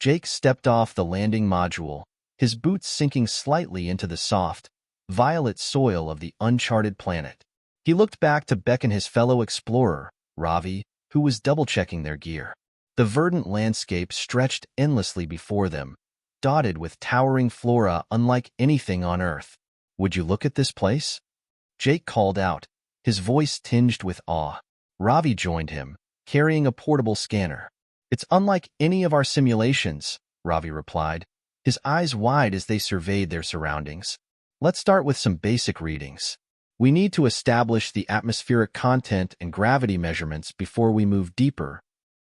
Jake stepped off the landing module, his boots sinking slightly into the soft, violet soil of the uncharted planet. He looked back to beckon his fellow explorer, Ravi, who was double-checking their gear. The verdant landscape stretched endlessly before them, dotted with towering flora unlike anything on Earth. "Would you look at this place?" Jake called out, his voice tinged with awe. Ravi joined him, carrying a portable scanner. "It's unlike any of our simulations," Ravi replied, his eyes wide as they surveyed their surroundings. "Let's start with some basic readings. We need to establish the atmospheric content and gravity measurements before we move deeper."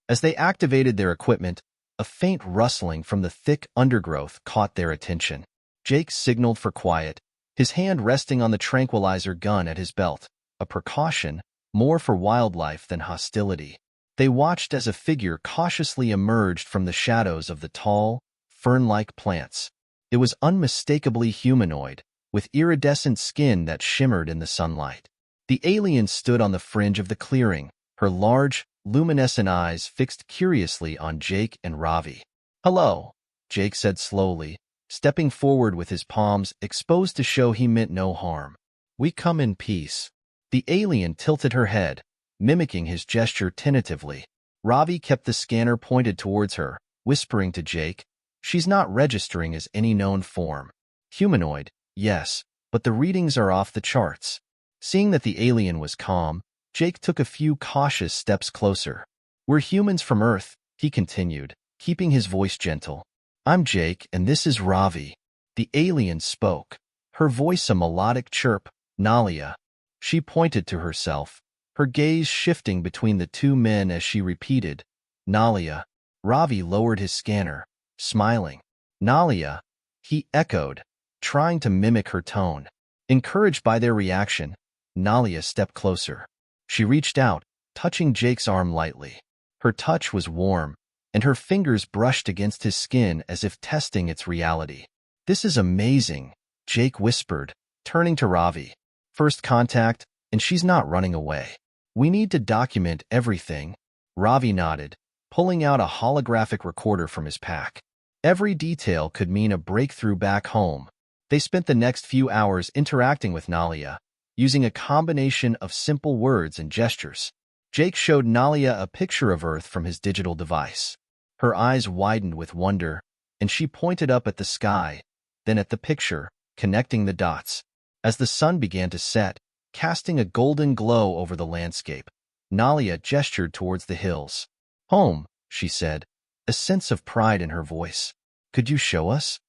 As they activated their equipment, a faint rustling from the thick undergrowth caught their attention. Jake signaled for quiet, his hand resting on the tranquilizer gun at his belt, a precaution more for wildlife than hostility. They watched as a figure cautiously emerged from the shadows of the tall, fern-like plants. It was unmistakably humanoid, with iridescent skin that shimmered in the sunlight. The alien stood on the fringe of the clearing, her large, luminescent eyes fixed curiously on Jake and Ravi. "Hello," Jake said slowly, stepping forward with his palms exposed to show he meant no harm. "We come in peace." The alien tilted her head, mimicking his gesture tentatively. Ravi kept the scanner pointed towards her, whispering to Jake, "She's not registering as any known form. Humanoid, yes, but the readings are off the charts." Seeing that the alien was calm, Jake took a few cautious steps closer. "We're humans from Earth," he continued, keeping his voice gentle. "I'm Jake, and this is Ravi." The alien spoke, her voice a melodic chirp, "Nalia." She pointed to herself, her gaze shifting between the two men as she repeated, "Nalia." Ravi lowered his scanner, smiling. "Nalia," he echoed, trying to mimic her tone. Encouraged by their reaction, Nalia stepped closer. She reached out, touching Jake's arm lightly. Her touch was warm, and her fingers brushed against his skin as if testing its reality. "This is amazing," Jake whispered, turning to Ravi. "First contact, and she's not running away. We need to document everything." Ravi nodded, pulling out a holographic recorder from his pack. Every detail could mean a breakthrough back home. They spent the next few hours interacting with Nalia, using a combination of simple words and gestures. Jake showed Nalia a picture of Earth from his digital device. Her eyes widened with wonder, and she pointed up at the sky, then at the picture, connecting the dots. As the sun began to set, casting a golden glow over the landscape, Nalia gestured towards the hills. "Home," she said, a sense of pride in her voice. "Could you show us?"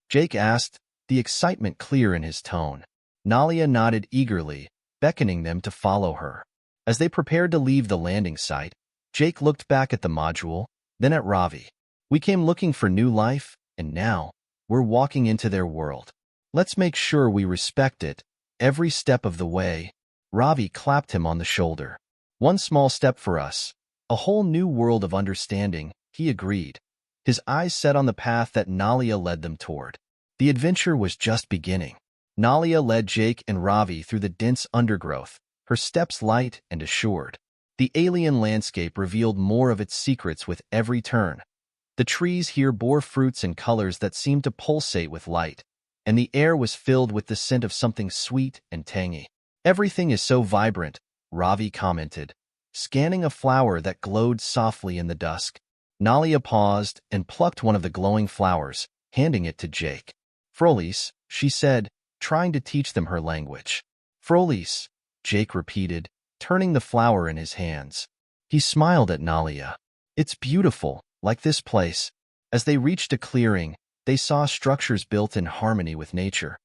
Jake asked, the excitement clear in his tone. Nalia nodded eagerly, beckoning them to follow her. As they prepared to leave the landing site, Jake looked back at the module, then at Ravi. "We came looking for new life, and now we're walking into their world. Let's make sure we respect it, every step of the way." Ravi clapped him on the shoulder. "One small step for us, a whole new world of understanding," he agreed, his eyes set on the path that Nalia led them toward. The adventure was just beginning. Nalia led Jake and Ravi through the dense undergrowth, her steps light and assured. The alien landscape revealed more of its secrets with every turn. The trees here bore fruits and colors that seemed to pulsate with light, and the air was filled with the scent of something sweet and tangy. "Everything is so vibrant," Ravi commented, scanning a flower that glowed softly in the dusk. Nalia paused and plucked one of the glowing flowers, handing it to Jake. "Frolis," she said, trying to teach them her language. "Frolis," Jake repeated, turning the flower in his hands. He smiled at Nalia. "It's beautiful, like this place." As they reached a clearing, they saw structures built in harmony with nature.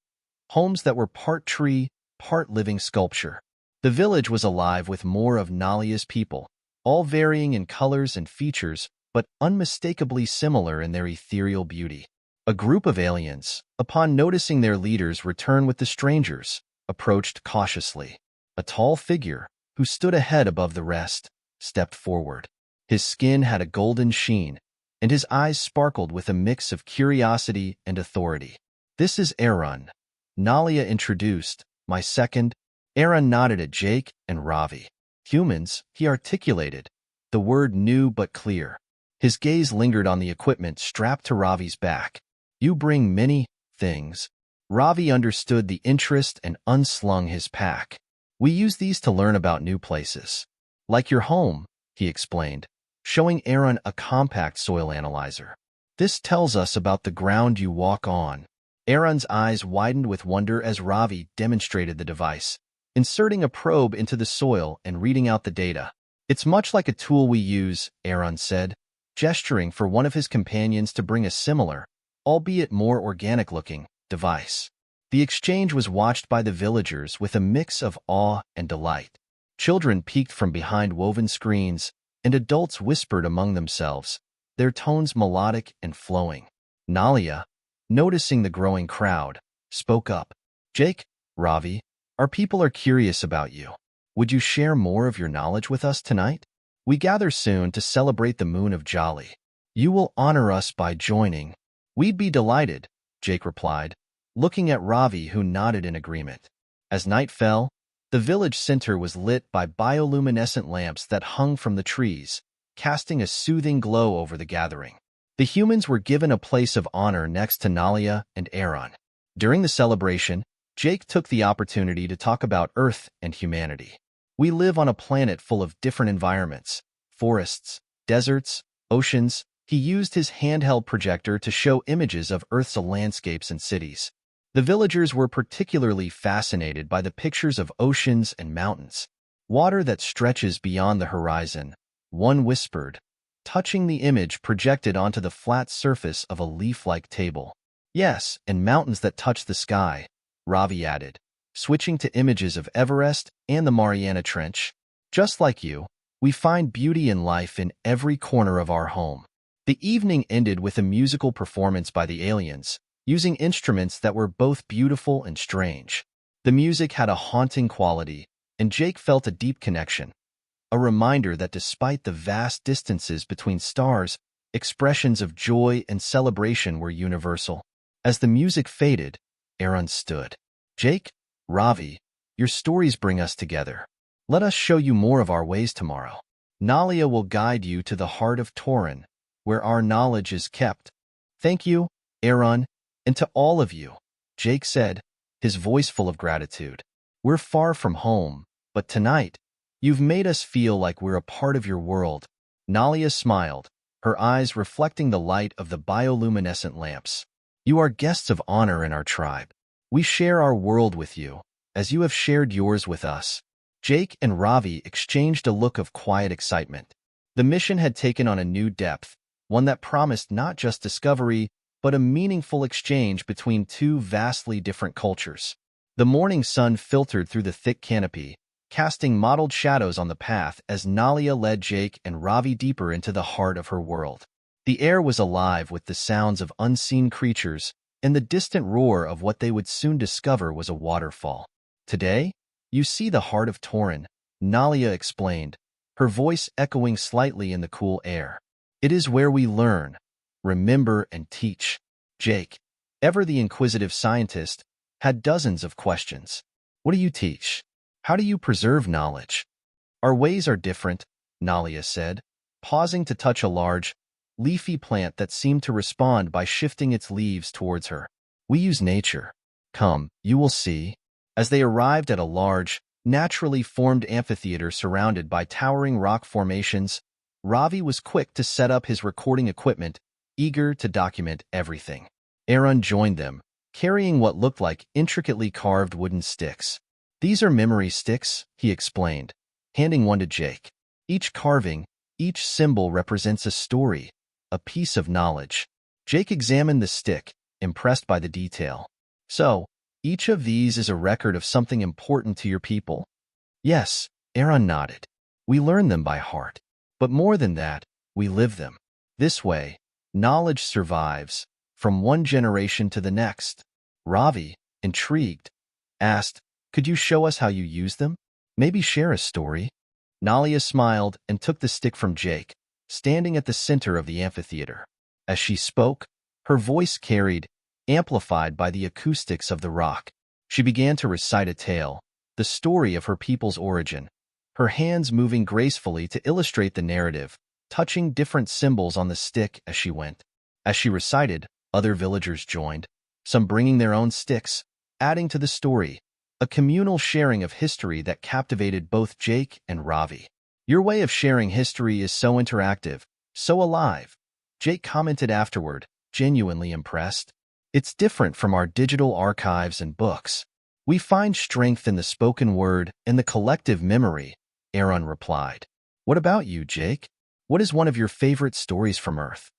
Homes that were part tree, part living sculpture. The village was alive with more of Nalia's people, all varying in colors and features, but unmistakably similar in their ethereal beauty. A group of aliens, upon noticing their leaders return with the strangers, approached cautiously. A tall figure, who stood ahead above the rest, stepped forward. His skin had a golden sheen, and his eyes sparkled with a mix of curiosity and authority. "This is Aaron," Nalia introduced, "my second." Aaron nodded at Jake and Ravi. "Humans," he articulated, the word new but clear. His gaze lingered on the equipment strapped to Ravi's back. You bring many things. Ravi understood the interest and unslung his pack. We use these to learn about new places. Like your home, he explained, showing Aaron a compact soil analyzer. This tells us about the ground you walk on. Aaron's eyes widened with wonder as Ravi demonstrated the device, inserting a probe into the soil and reading out the data. It's much like a tool we use, Aaron said, gesturing for one of his companions to bring a similar, albeit more organic-looking, device. The exchange was watched by the villagers with a mix of awe and delight. Children peeked from behind woven screens, and adults whispered among themselves, their tones melodic and flowing. Nalia, noticing the growing crowd, spoke up. Jake, Ravi, our people are curious about you. Would you share more of your knowledge with us tonight? We gather soon to celebrate the moon of Jolly. You will honor us by joining. We'd be delighted, Jake replied, looking at Ravi, who nodded in agreement. As night fell, the village center was lit by bioluminescent lamps that hung from the trees, casting a soothing glow over the gathering. The humans were given a place of honor next to Nalia and Aaron. During the celebration, Jake took the opportunity to talk about Earth and humanity. We live on a planet full of different environments, forests, deserts, oceans. He used his handheld projector to show images of Earth's landscapes and cities. The villagers were particularly fascinated by the pictures of oceans and mountains, water that stretches beyond the horizon, one whispered, touching the image projected onto the flat surface of a leaf-like table. Yes, and mountains that touch the sky, Ravi added, switching to images of Everest and the Mariana Trench. Just like you, we find beauty in life in every corner of our home. The evening ended with a musical performance by the aliens, using instruments that were both beautiful and strange. The music had a haunting quality, and Jake felt a deep connection, a reminder that despite the vast distances between stars, expressions of joy and celebration were universal. As the music faded, Aaron stood. Jake, Ravi, your stories bring us together. Let us show you more of our ways tomorrow. Nalia will guide you to the heart of Torin, where our knowledge is kept. Thank you, Aaron, and to all of you, Jake said, his voice full of gratitude. We're far from home, but tonight, you've made us feel like we're a part of your world. Nalia smiled, her eyes reflecting the light of the bioluminescent lamps. You are guests of honor in our tribe. We share our world with you, as you have shared yours with us. Jake and Ravi exchanged a look of quiet excitement. The mission had taken on a new depth, one that promised not just discovery, but a meaningful exchange between two vastly different cultures. The morning sun filtered through the thick canopy, casting mottled shadows on the path as Nalia led Jake and Ravi deeper into the heart of her world. The air was alive with the sounds of unseen creatures and the distant roar of what they would soon discover was a waterfall. Today, you see the heart of Torin, Nalia explained, her voice echoing slightly in the cool air. It is where we learn, remember, and teach. Jake, ever the inquisitive scientist, had dozens of questions. What do you teach? How do you preserve knowledge? Our ways are different, Nalia said, pausing to touch a large, leafy plant that seemed to respond by shifting its leaves towards her. We use nature. Come, you will see. As they arrived at a large, naturally formed amphitheater surrounded by towering rock formations, Ravi was quick to set up his recording equipment, eager to document everything. Aaron joined them, carrying what looked like intricately carved wooden sticks. These are memory sticks, he explained, handing one to Jake. Each carving, each symbol represents a story, a piece of knowledge. Jake examined the stick, impressed by the detail. So, each of these is a record of something important to your people? Yes, Aaron nodded. We learn them by heart. But more than that, we live them. This way, knowledge survives, from one generation to the next. Ravi, intrigued, asked, could you show us how you use them? Maybe share a story? Nalia smiled and took the stick from Jake, standing at the center of the amphitheater. As she spoke, her voice carried, amplified by the acoustics of the rock. She began to recite a tale, the story of her people's origin, her hands moving gracefully to illustrate the narrative, touching different symbols on the stick as she went. As she recited, other villagers joined, some bringing their own sticks, adding to the story, a communal sharing of history that captivated both Jake and Ravi. Your way of sharing history is so interactive, so alive, Jake commented afterward, genuinely impressed. It's different from our digital archives and books. We find strength in the spoken word and the collective memory, Aaron replied. What about you, Jake? What is one of your favorite stories from Earth?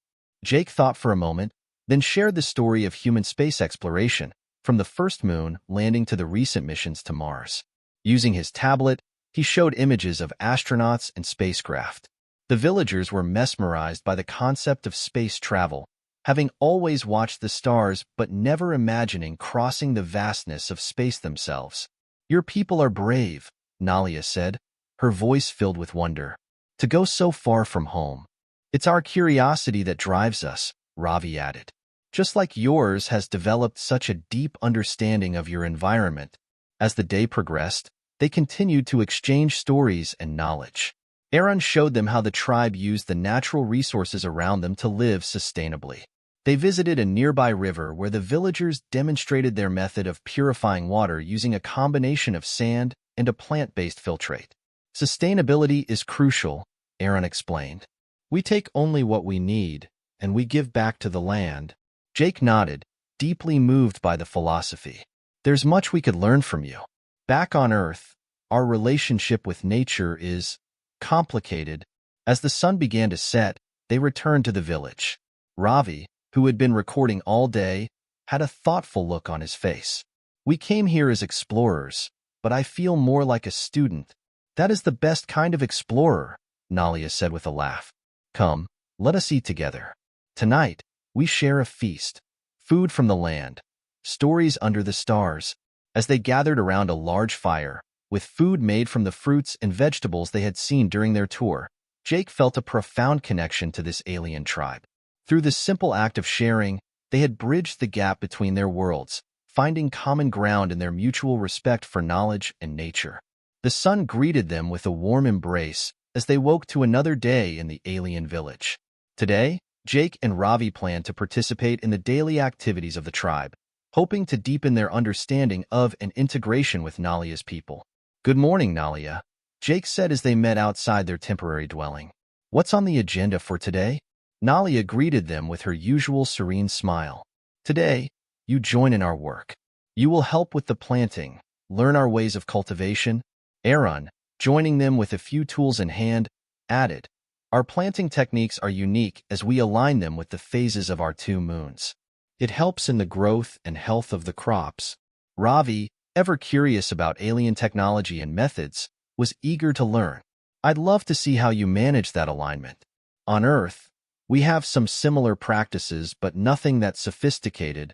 Jake thought for a moment, then shared the story of human space exploration, from the first moon landing to the recent missions to Mars. Using his tablet, he showed images of astronauts and spacecraft. The villagers were mesmerized by the concept of space travel, having always watched the stars but never imagining crossing the vastness of space themselves. Your people are brave, Nalia said, her voice filled with wonder. To go so far from home. It's our curiosity that drives us, Ravi added. Just like yours has developed such a deep understanding of your environment. As the day progressed, they continued to exchange stories and knowledge. Aaron showed them how the tribe used the natural resources around them to live sustainably. They visited a nearby river where the villagers demonstrated their method of purifying water using a combination of sand and a plant-based filtrate. Sustainability is crucial, Aaron explained. We take only what we need, and we give back to the land. Jake nodded, deeply moved by the philosophy. There's much we could learn from you. Back on Earth, our relationship with nature is complicated. As the sun began to set, they returned to the village. Ravi, who had been recording all day, had a thoughtful look on his face. We came here as explorers, but I feel more like a student. That is the best kind of explorer, Nalia said with a laugh. Come, let us eat together. Tonight, we share a feast. Food from the land. Stories under the stars. As they gathered around a large fire, with food made from the fruits and vegetables they had seen during their tour, Jake felt a profound connection to this alien tribe. Through this simple act of sharing, they had bridged the gap between their worlds, finding common ground in their mutual respect for knowledge and nature. The sun greeted them with a warm embrace as they woke to another day in the alien village. Today, Jake and Ravi planned to participate in the daily activities of the tribe, hoping to deepen their understanding of and integration with Nalia's people. Good morning, Nalia, Jake said as they met outside their temporary dwelling. What's on the agenda for today? Nalia greeted them with her usual serene smile. Today, you join in our work. You will help with the planting, learn our ways of cultivation. Aaron, joining them with a few tools in hand, added, our planting techniques are unique as we align them with the phases of our 2 moons. It helps in the growth and health of the crops. Ravi, ever curious about alien technology and methods, was eager to learn. I'd love to see how you manage that alignment. On Earth, we have some similar practices, but nothing that sophisticated.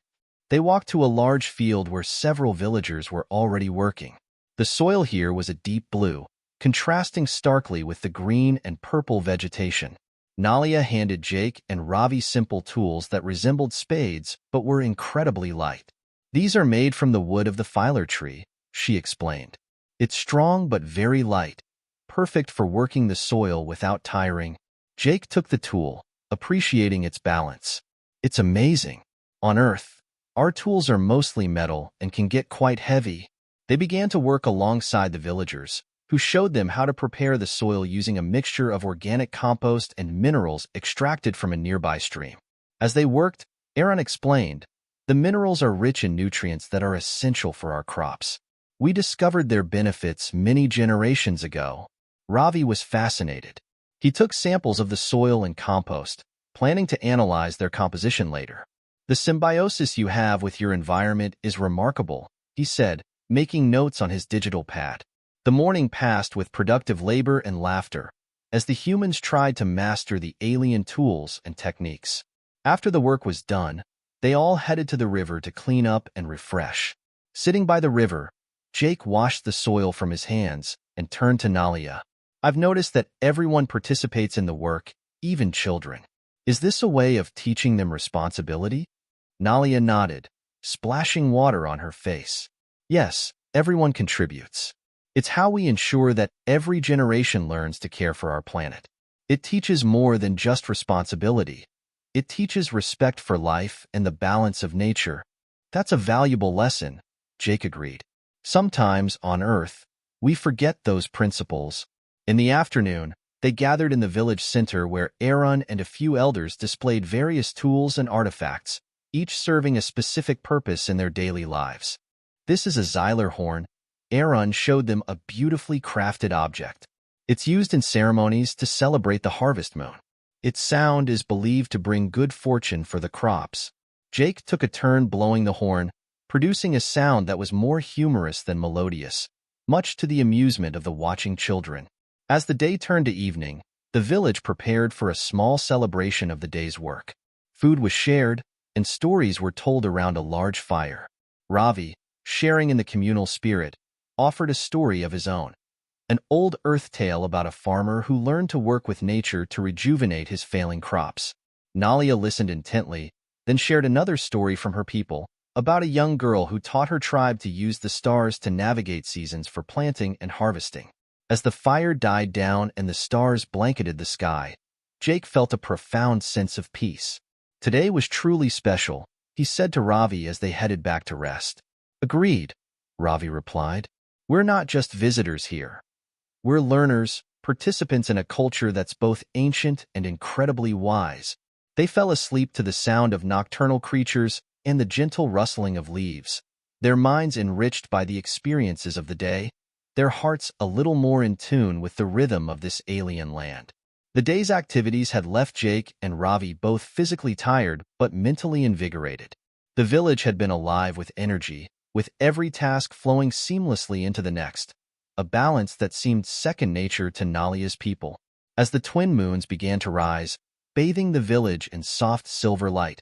They walked to a large field where several villagers were already working. The soil here was a deep blue, contrasting starkly with the green and purple vegetation. Nalia handed Jake and Ravi simple tools that resembled spades but were incredibly light. These are made from the wood of the filer tree, she explained. It's strong but very light, perfect for working the soil without tiring. Jake took the tool, appreciating its balance. It's amazing. On Earth, our tools are mostly metal and can get quite heavy. They began to work alongside the villagers, who showed them how to prepare the soil using a mixture of organic compost and minerals extracted from a nearby stream. As they worked, Aaron explained, the minerals are rich in nutrients that are essential for our crops. We discovered their benefits many generations ago. Ravi was fascinated. He took samples of the soil and compost, planning to analyze their composition later. The symbiosis you have with your environment is remarkable, he said, making notes on his digital pad. The morning passed with productive labor and laughter, as the humans tried to master the alien tools and techniques. After the work was done, they all headed to the river to clean up and refresh. Sitting by the river, Jake washed the soil from his hands and turned to Nalia. I've noticed that everyone participates in the work, even children. Is this a way of teaching them responsibility? Nalia nodded, splashing water on her face. Yes, everyone contributes. It's how we ensure that every generation learns to care for our planet. It teaches more than just responsibility. It teaches respect for life and the balance of nature. That's a valuable lesson, Jake agreed. Sometimes, on Earth, we forget those principles. In the afternoon, they gathered in the village center where Aaron and a few elders displayed various tools and artifacts, each serving a specific purpose in their daily lives. This is a Xylar horn. Aaron showed them a beautifully crafted object. It's used in ceremonies to celebrate the harvest moon. Its sound is believed to bring good fortune for the crops. Jake took a turn blowing the horn, producing a sound that was more humorous than melodious, much to the amusement of the watching children. As the day turned to evening, the village prepared for a small celebration of the day's work. Food was shared, and stories were told around a large fire. Ravi, sharing in the communal spirit, offered a story of his own. An old earth tale about a farmer who learned to work with nature to rejuvenate his failing crops. Nalia listened intently, then shared another story from her people, about a young girl who taught her tribe to use the stars to navigate seasons for planting and harvesting. As the fire died down and the stars blanketed the sky, Jake felt a profound sense of peace. Today was truly special, he said to Ravi as they headed back to rest. Agreed, Ravi replied. We're not just visitors here. We're learners, participants in a culture that's both ancient and incredibly wise. They fell asleep to the sound of nocturnal creatures and the gentle rustling of leaves, their minds enriched by the experiences of the day, their hearts a little more in tune with the rhythm of this alien land. The day's activities had left Jake and Ravi both physically tired but mentally invigorated. The village had been alive with energy, with every task flowing seamlessly into the next, a balance that seemed second nature to Nalia's people. As the twin moons began to rise, bathing the village in soft silver light,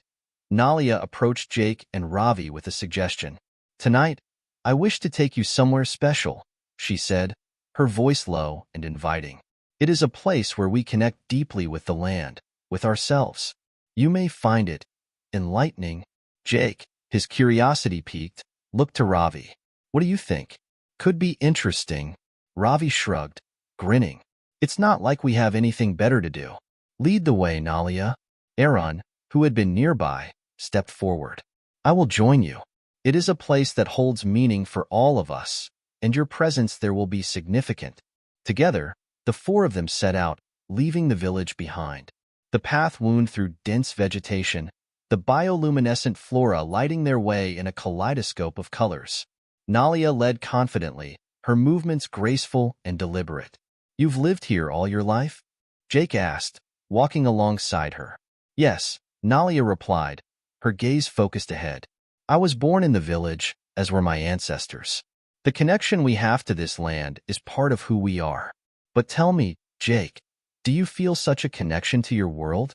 Nalia approached Jake and Ravi with a suggestion. Tonight, I wish to take you somewhere special, she said, her voice low and inviting. It is a place where we connect deeply with the land, with ourselves. You may find it enlightening. Jake, his curiosity piqued, looked to Ravi. What do you think? Could be interesting. Ravi shrugged, grinning. It's not like we have anything better to do. Lead the way, Nalia. Aaron, who had been nearby, stepped forward. I will join you. It is a place that holds meaning for all of us, and your presence there will be significant. Together, the four of them set out, leaving the village behind. The path wound through dense vegetation, the bioluminescent flora lighting their way in a kaleidoscope of colors. Nalia led confidently, her movements graceful and deliberate. You've lived here all your life? Jake asked, walking alongside her. Yes, Nalia replied, her gaze focused ahead. I was born in the village, as were my ancestors. The connection we have to this land is part of who we are. But tell me, Jake, do you feel such a connection to your world?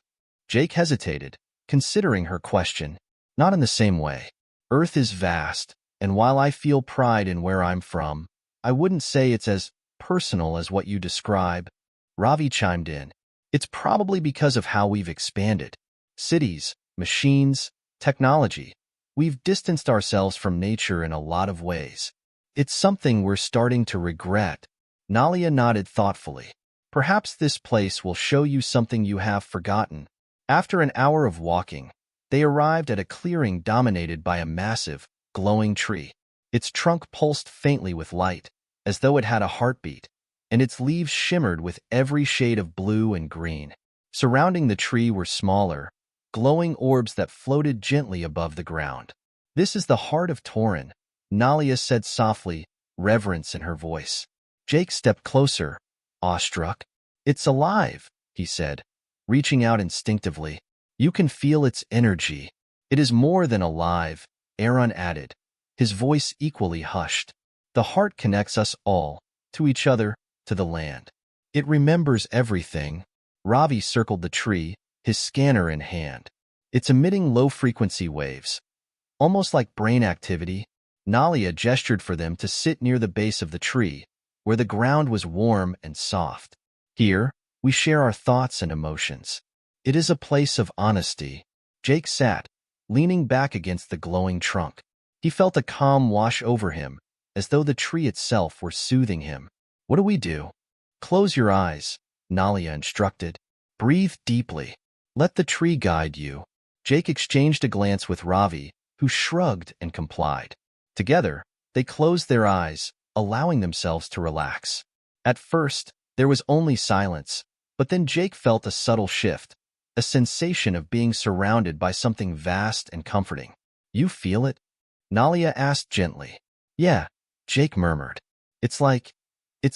Jake hesitated, considering her question. Not in the same way. Earth is vast, and while I feel pride in where I'm from, I wouldn't say it's as personal as what you describe. Ravi chimed in. It's probably because of how we've expanded. Cities, machines, technology. We've distanced ourselves from nature in a lot of ways. It's something we're starting to regret. Nalia nodded thoughtfully. Perhaps this place will show you something you have forgotten. After an hour of walking, they arrived at a clearing dominated by a massive, glowing tree. Its trunk pulsed faintly with light, as though it had a heartbeat, and its leaves shimmered with every shade of blue and green. Surrounding the tree were smaller, glowing orbs that floated gently above the ground. This is the heart of Tauren, Nalia said softly, reverence in her voice. Jake stepped closer, awestruck. It's alive, he said, reaching out instinctively. You can feel its energy. It is more than alive, Aaron added, his voice equally hushed. The heart connects us all, to each other, to the land. It remembers everything. Ravi circled the tree, his scanner in hand. It's emitting low-frequency waves. Almost like brain activity, Nalia gestured for them to sit near the base of the tree, where the ground was warm and soft. Here, we share our thoughts and emotions. It is a place of honesty. Jake sat, leaning back against the glowing trunk. He felt a calm wash over him, as though the tree itself were soothing him. What do we do? Close your eyes, Nalia instructed. Breathe deeply. Let the tree guide you. Jake exchanged a glance with Ravi, who shrugged and complied. Together, they closed their eyes, allowing themselves to relax. At first, there was only silence, but then Jake felt a subtle shift, a sensation of being surrounded by something vast and comforting. You feel it? Nalia asked gently. Yeah, Jake murmured. It's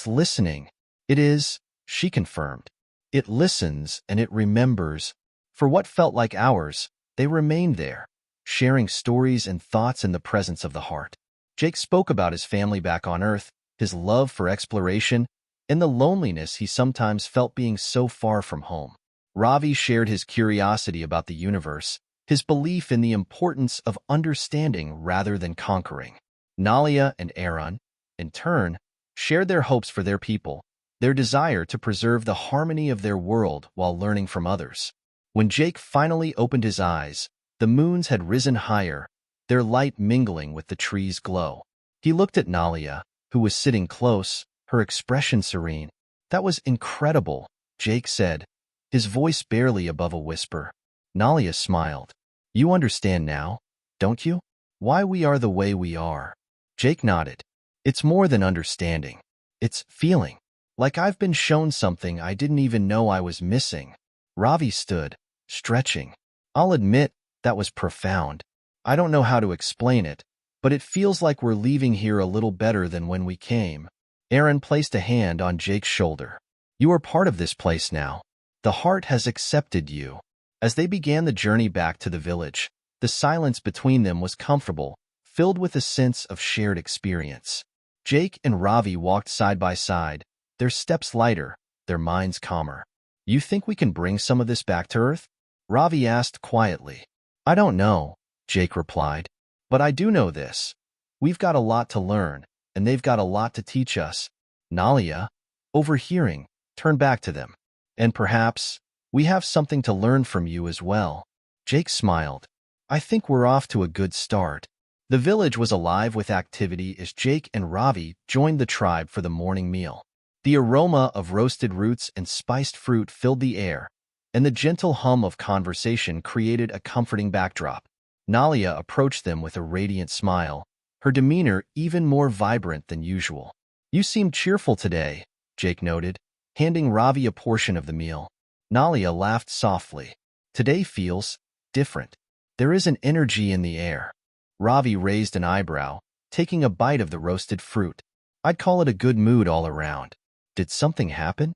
listening. It is, she confirmed. It listens and it remembers. For what felt like hours, they remained there, sharing stories and thoughts in the presence of the heart. Jake spoke about his family back on Earth, his love for exploration, and the loneliness he sometimes felt being so far from home. Ravi shared his curiosity about the universe, his belief in the importance of understanding rather than conquering. Nalia and Aaron, in turn, shared their hopes for their people, their desire to preserve the harmony of their world while learning from others. When Jake finally opened his eyes, the moons had risen higher, their light mingling with the tree's glow. He looked at Nalia, who was sitting close, her expression serene. That was incredible, Jake said, his voice barely above a whisper. Nalia smiled. You understand now, don't you? Why we are the way we are. Jake nodded. It's more than understanding. It's feeling. Like I've been shown something I didn't even know I was missing. Ravi stood, stretching. I'll admit, that was profound. I don't know how to explain it, but it feels like we're leaving here a little better than when we came. Aaron placed a hand on Jake's shoulder. You are part of this place now. The heart has accepted you. As they began the journey back to the village, the silence between them was comfortable, filled with a sense of shared experience. Jake and Ravi walked side by side, their steps lighter, their minds calmer. You think we can bring some of this back to Earth? Ravi asked quietly. I don't know, Jake replied. But I do know this. We've got a lot to learn, and they've got a lot to teach us. Nalia, overhearing, turned back to them. And perhaps, we have something to learn from you as well. Jake smiled. I think we're off to a good start. The village was alive with activity as Jake and Ravi joined the tribe for the morning meal. The aroma of roasted roots and spiced fruit filled the air, and the gentle hum of conversation created a comforting backdrop. Nalia approached them with a radiant smile, her demeanor even more vibrant than usual. You seem cheerful today, Jake noted, handing Ravi a portion of the meal. Nalia laughed softly. Today feels different. There is an energy in the air. Ravi raised an eyebrow, taking a bite of the roasted fruit. I'd call it a good mood all around. Did something happen?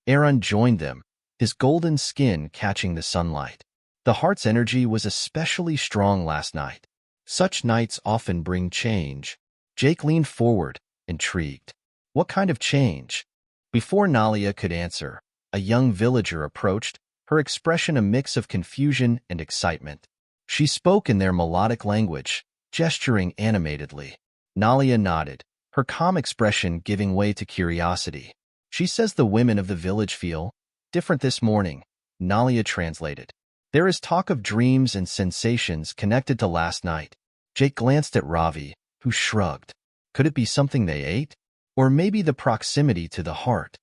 Aaron joined them, his golden skin catching the sunlight. The heart's energy was especially strong last night. Such nights often bring change. Jake leaned forward, intrigued. What kind of change? Before Nalia could answer, a young villager approached, her expression a mix of confusion and excitement. She spoke in their melodic language, gesturing animatedly. Nalia nodded, her calm expression giving way to curiosity. She says the women of the village feel different this morning, Nalia translated. There is talk of dreams and sensations connected to last night. Jake glanced at Ravi, who shrugged. Could it be something they ate? Or maybe the proximity to the heart?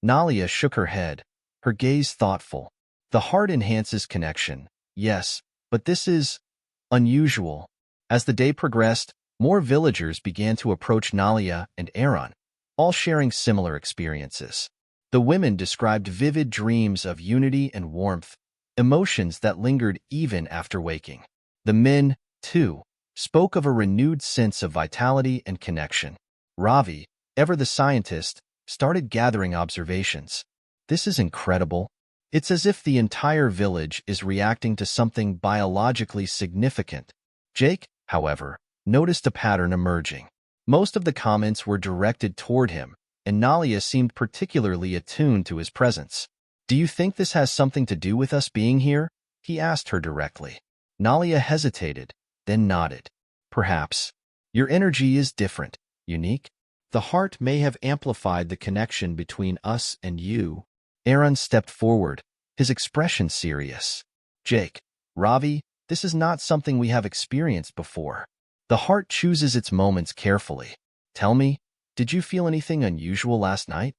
Nalia shook her head, her gaze thoughtful. The heart enhances connection, yes, but this is unusual. As the day progressed, more villagers began to approach Nalia and Aaron, all sharing similar experiences. The women described vivid dreams of unity and warmth, emotions that lingered even after waking. The men, too, spoke of a renewed sense of vitality and connection. Ravi, ever the scientist, started gathering observations. This is incredible. It's as if the entire village is reacting to something biologically significant. Jake, however, noticed a pattern emerging. Most of the comments were directed toward him, and Nalia seemed particularly attuned to his presence. Do you think this has something to do with us being here? He asked her directly. Nalia hesitated, then nodded. Perhaps. Your energy is different, unique. The heart may have amplified the connection between us and you. Aaron stepped forward, his expression serious. Jake, Ravi, this is not something we have experienced before. The heart chooses its moments carefully. Tell me, did you feel anything unusual last night?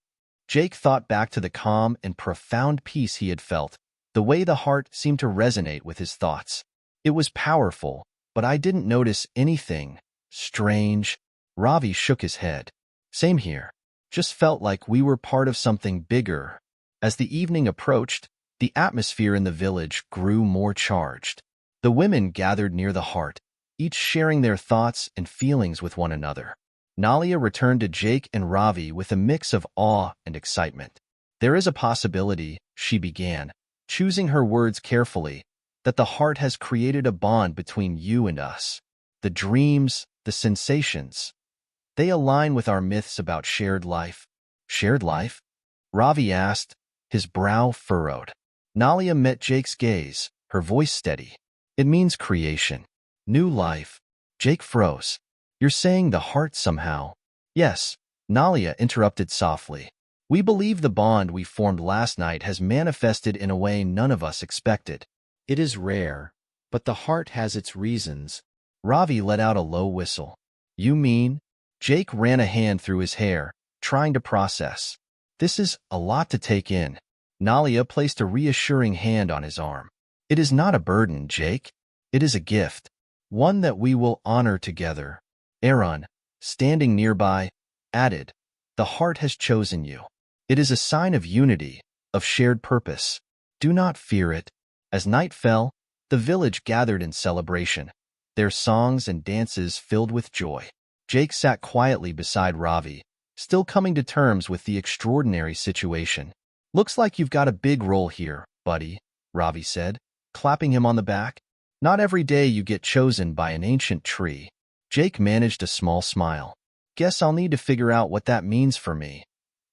Jake thought back to the calm and profound peace he had felt, the way the heart seemed to resonate with his thoughts. It was powerful, but I didn't notice anything strange. Ravi shook his head. Same here. Just felt like we were part of something bigger. As the evening approached, the atmosphere in the village grew more charged. The women gathered near the heart, each sharing their thoughts and feelings with one another. Nalia returned to Jake and Ravi with a mix of awe and excitement. There is a possibility, she began, choosing her words carefully, that the heart has created a bond between you and us. The dreams, the sensations, they align with our myths about shared life. Shared life? Ravi asked, his brow furrowed. Nalia met Jake's gaze, her voice steady. It means creation. New life. Jake froze. You're saying the heart somehow? Yes, Nalia interrupted softly. We believe the bond we formed last night has manifested in a way none of us expected. It is rare, but the heart has its reasons. Ravi let out a low whistle. You mean? Jake ran a hand through his hair, trying to process. This is a lot to take in. Nalia placed a reassuring hand on his arm. It is not a burden, Jake. It is a gift. One that we will honor together. Aaron, standing nearby, added, the heart has chosen you. It is a sign of unity, of shared purpose. Do not fear it. As night fell, the village gathered in celebration, their songs and dances filled with joy. Jake sat quietly beside Ravi, still coming to terms with the extraordinary situation. Looks like you've got a big role here, buddy, Ravi said, clapping him on the back. Not every day you get chosen by an ancient tree. Jake managed a small smile. Guess I'll need to figure out what that means for me.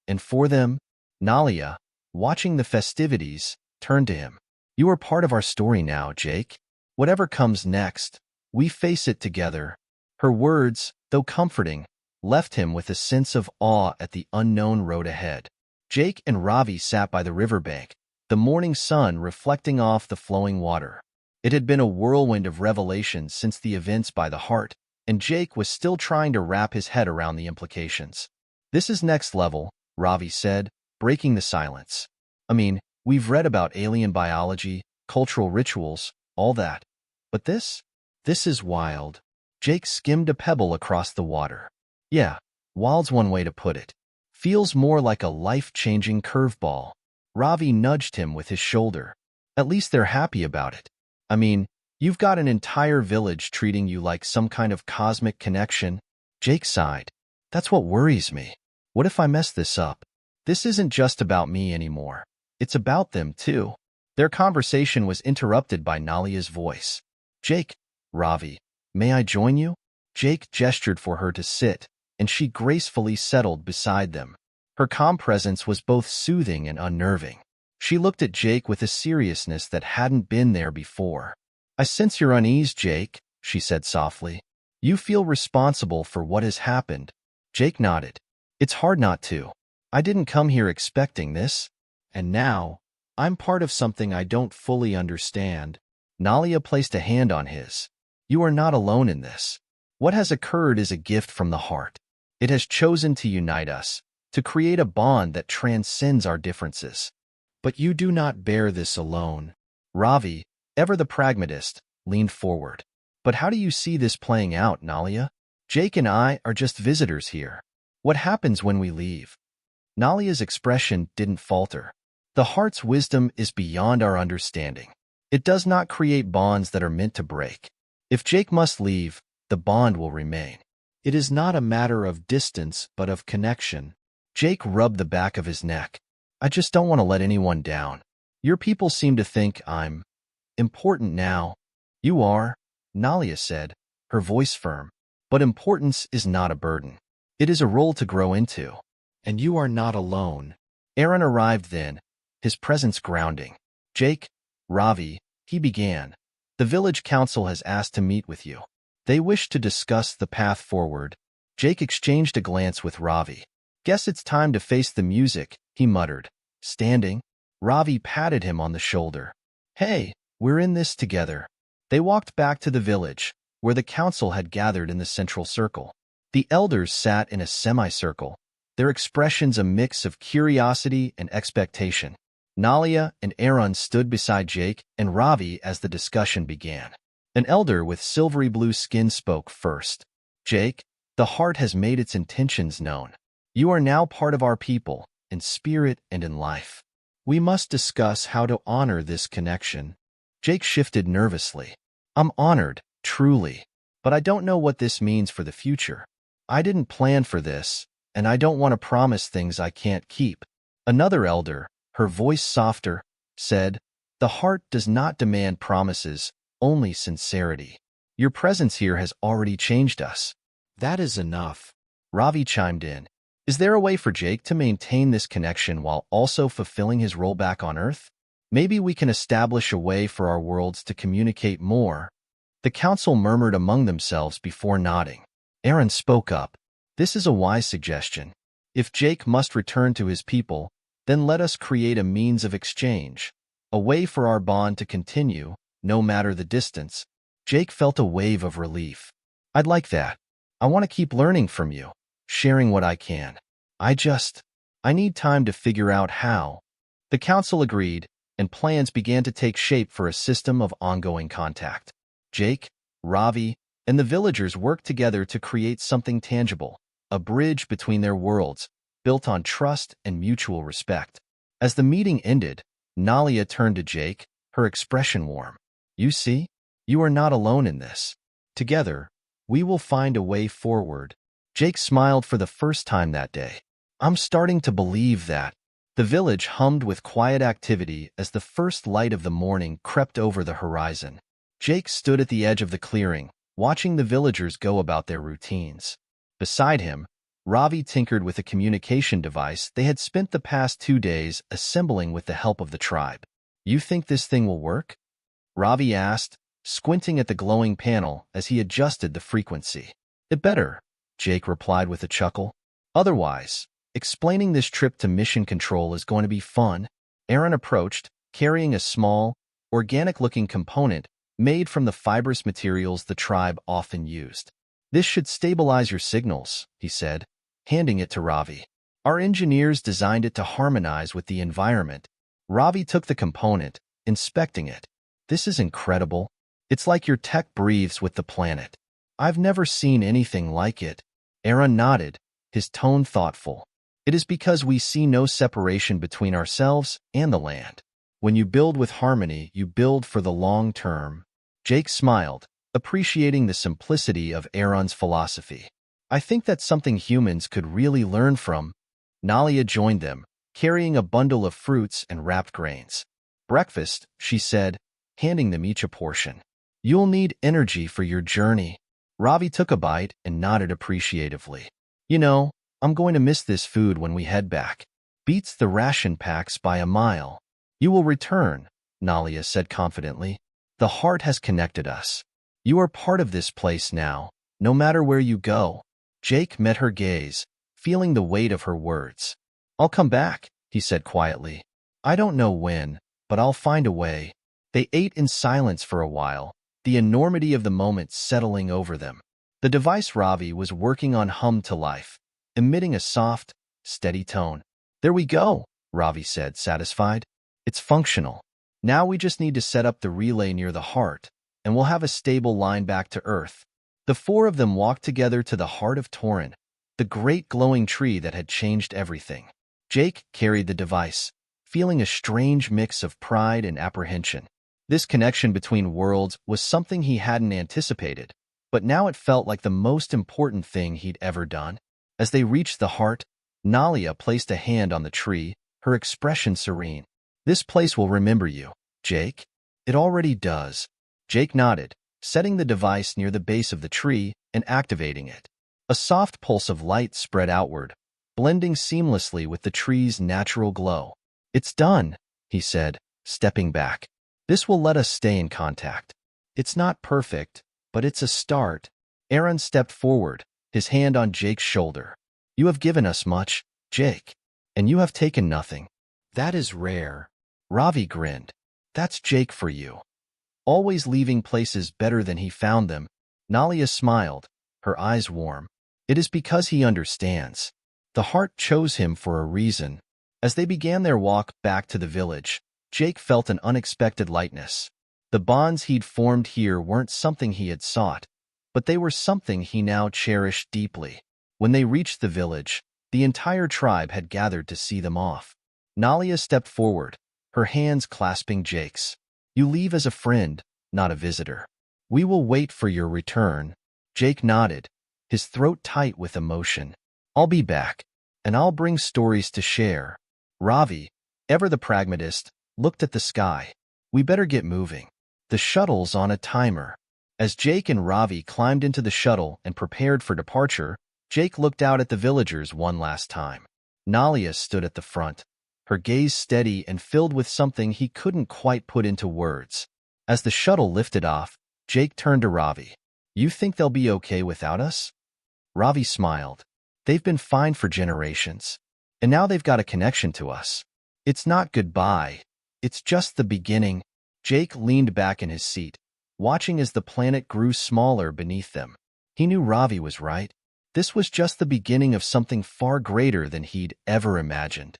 And for them, Nalia, watching the festivities, turned to him. You are part of our story now, Jake. Whatever comes next, we face it together. Her words, though comforting, left him with a sense of awe at the unknown road ahead. Jake and Ravi sat by the riverbank, the morning sun reflecting off the flowing water. It had been a whirlwind of revelations since the events by the heart, and Jake was still trying to wrap his head around the implications. This is next level, Ravi said, breaking the silence. I mean, we've read about alien biology, cultural rituals, all that. But this is wild. Jake skimmed a pebble across the water. Yeah, wild's one way to put it. Feels more like a life-changing curveball. Ravi nudged him with his shoulder. At least they're happy about it. I mean, you've got an entire village treating you like some kind of cosmic connection. Jake sighed. That's what worries me. What if I mess this up? This isn't just about me anymore. It's about them, too. Their conversation was interrupted by Nalia's voice. Jake, Ravi, may I join you? Jake gestured for her to sit, and she gracefully settled beside them. Her calm presence was both soothing and unnerving. She looked at Jake with a seriousness that hadn't been there before. I sense your unease, Jake, she said softly. You feel responsible for what has happened. Jake nodded. It's hard not to. I didn't come here expecting this. And now, I'm part of something I don't fully understand. Nalia placed a hand on his. You are not alone in this. What has occurred is a gift from the heart. It has chosen to unite us, to create a bond that transcends our differences. But you do not bear this alone. Ravi, ever the pragmatist, leaned forward. But how do you see this playing out, Nalia? Jake and I are just visitors here. What happens when we leave? Nalia's expression didn't falter. The heart's wisdom is beyond our understanding. It does not create bonds that are meant to break. If Jake must leave, the bond will remain. It is not a matter of distance, but of connection. Jake rubbed the back of his neck. I just don't want to let anyone down. Your people seem to think I'm important now. You are, Nalia said, her voice firm. But importance is not a burden. It is a role to grow into. And you are not alone. Aaron arrived then, his presence grounding. Jake, Ravi, he began. The village council has asked to meet with you. They wish to discuss the path forward. Jake exchanged a glance with Ravi. Guess it's time to face the music, he muttered. Standing, Ravi patted him on the shoulder. Hey, we're in this together. They walked back to the village, where the council had gathered in the central circle. The elders sat in a semicircle, their expressions a mix of curiosity and expectation. Nalia and Aaron stood beside Jake and Ravi as the discussion began. An elder with silvery blue skin spoke first. Jake, the heart has made its intentions known. You are now part of our people, in spirit and in life. We must discuss how to honor this connection. Jake shifted nervously. I'm honored, truly, but I don't know what this means for the future. I didn't plan for this, and I don't want to promise things I can't keep. Another elder, her voice softer, said, The heart does not demand promises, only sincerity. Your presence here has already changed us. That is enough. Ravi chimed in. Is there a way for Jake to maintain this connection while also fulfilling his role back on Earth? Maybe we can establish a way for our worlds to communicate more. The council murmured among themselves before nodding. Aaron spoke up. This is a wise suggestion. If Jake must return to his people, then let us create a means of exchange, a way for our bond to continue, no matter the distance. Jake felt a wave of relief. I'd like that. I want to keep learning from you, sharing what I can. I need time to figure out how. The council agreed, and plans began to take shape for a system of ongoing contact. Jake, Ravi, and the villagers worked together to create something tangible, a bridge between their worlds, built on trust and mutual respect. As the meeting ended, Nalia turned to Jake, her expression warm. You see, you are not alone in this. Together, we will find a way forward. Jake smiled for the first time that day. I'm starting to believe that. The village hummed with quiet activity as the first light of the morning crept over the horizon. Jake stood at the edge of the clearing, watching the villagers go about their routines. Beside him, Ravi tinkered with a communication device they had spent the past 2 days assembling with the help of the tribe. You think this thing will work? Ravi asked, squinting at the glowing panel as he adjusted the frequency. It better, Jake replied with a chuckle. Otherwise, explaining this trip to mission control is going to be fun. Aaron approached, carrying a small, organic-looking component made from the fibrous materials the tribe often used. This should stabilize your signals, he said, handing it to Ravi. Our engineers designed it to harmonize with the environment. Ravi took the component, inspecting it. This is incredible. It's like your tech breathes with the planet. I've never seen anything like it. Aaron nodded, his tone thoughtful. It is because we see no separation between ourselves and the land. When you build with harmony, you build for the long term. Jake smiled, appreciating the simplicity of Aaron's philosophy. I think that's something humans could really learn from. Nalia joined them, carrying a bundle of fruits and wrapped grains. Breakfast, she said, handing them each a portion. You'll need energy for your journey. Ravi took a bite and nodded appreciatively. You know, I'm going to miss this food when we head back. Beats the ration packs by a mile. You will return, Nalia said confidently. The heart has connected us. You are part of this place now, no matter where you go. Jake met her gaze, feeling the weight of her words. I'll come back, he said quietly. I don't know when, but I'll find a way. They ate in silence for a while, the enormity of the moment settling over them. The device Ravi was working on hummed to life, emitting a soft, steady tone. There we go, Ravi said, satisfied. It's functional. Now we just need to set up the relay near the heart, and we'll have a stable line back to Earth. The four of them walked together to the heart of Torin, the great glowing tree that had changed everything. Jake carried the device, feeling a strange mix of pride and apprehension. This connection between worlds was something he hadn't anticipated, but now it felt like the most important thing he'd ever done. As they reached the heart, Nalia placed a hand on the tree, her expression serene. This place will remember you, Jake. It already does. Jake nodded, setting the device near the base of the tree and activating it. A soft pulse of light spread outward, blending seamlessly with the tree's natural glow. It's done, he said, stepping back. This will let us stay in contact. It's not perfect, but it's a start. Aaron stepped forward, his hand on Jake's shoulder. You have given us much, Jake, and you have taken nothing. That is rare. Ravi grinned. That's Jake for you. Always leaving places better than he found them. Nalia smiled, her eyes warm. It is because he understands. The heart chose him for a reason. As they began their walk back to the village, Jake felt an unexpected lightness. The bonds he'd formed here weren't something he had sought, but they were something he now cherished deeply. When they reached the village, the entire tribe had gathered to see them off. Nalia stepped forward, her hands clasping Jake's. "You leave as a friend, not a visitor. We will wait for your return." Jake nodded, his throat tight with emotion. "I'll be back, and I'll bring stories to share." Ravi, ever the pragmatist, looked at the sky. "We better get moving. The shuttle's on a timer." As Jake and Ravi climbed into the shuttle and prepared for departure, Jake looked out at the villagers one last time. Nalia stood at the front, her gaze steady and filled with something he couldn't quite put into words. As the shuttle lifted off, Jake turned to Ravi. "You think they'll be okay without us?" Ravi smiled. "They've been fine for generations. And now they've got a connection to us. It's not goodbye. It's just the beginning." Jake leaned back in his seat, watching as the planet grew smaller beneath them. He knew Ravi was right. This was just the beginning of something far greater than he'd ever imagined.